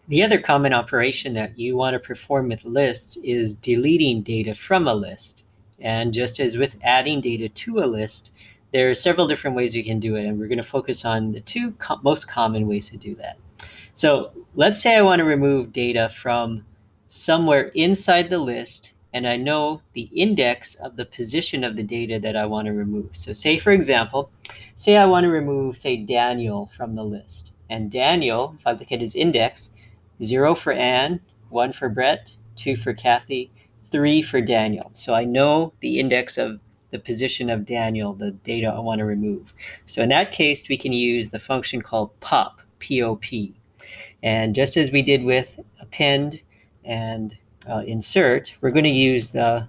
The other common operation that you want to perform with lists is deleting data from a list. And just as with adding data to a list, there are several different ways you can do it, and we're going to focus on the two most common ways to do that. So let's say I want to remove data from somewhere inside the list, and I know the index of the position of the data that I want to remove. So say, for example, say I want to remove, say, Daniel from the list. And Daniel, if I look at his index, 0 for Anne, 1 for Brett, 2 for Kathy, 3 for Daniel. So I know the index of the position of Daniel, the data I want to remove. So in that case, we can use the function called pop, P-O-P. And just as we did with append and insert, we're going to use the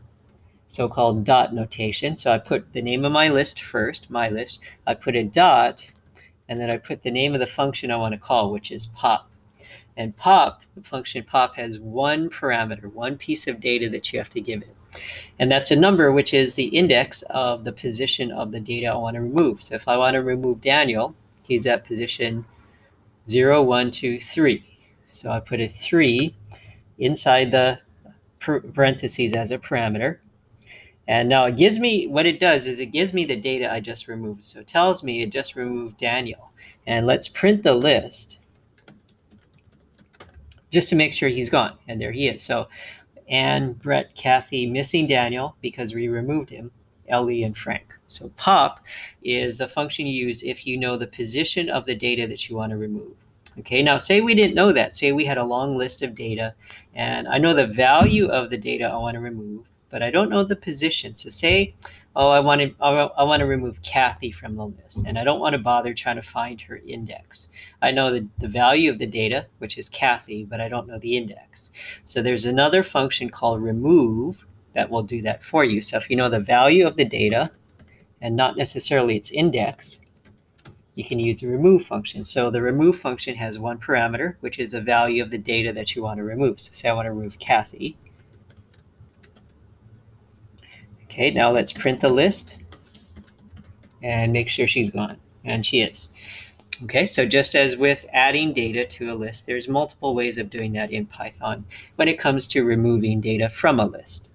so-called dot notation. So I put the name of my list first, my list. I put a dot, and then I put the name of the function I want to call, which is pop. And pop, the function pop, has one parameter, one piece of data that you have to give it. And that's a number, which is the index of the position of the data I want to remove. So if I want to remove Daniel, he's at position 0, 1, 2, 3. So I put a 3 inside the parentheses as a parameter. And now it gives me, what it does is it gives me the data I just removed. So it tells me it just removed Daniel. And let's print the list just to make sure he's gone. And there he is. So Anne, Brett, Kathy, missing Daniel because we removed him, Ellie, and Frank. So pop is the function you use if you know the position of the data that you want to remove. Okay, now say we didn't know that. Say we had a long list of data, and I know the value of the data I want to remove, but I don't know the position. So say, oh, I want to remove Kathy from the list, and I don't want to bother trying to find her index. I know the value of the data, which is Kathy, but I don't know the index. So there's another function called remove that will do that for you. So if you know the value of the data and not necessarily its index, you can use the remove function. So the remove function has one parameter, which is the value of the data that you want to remove. So say I want to remove Kathy. Okay, now let's print the list and make sure she's gone. And she is. Okay, so just as with adding data to a list, there's multiple ways of doing that in Python when it comes to removing data from a list.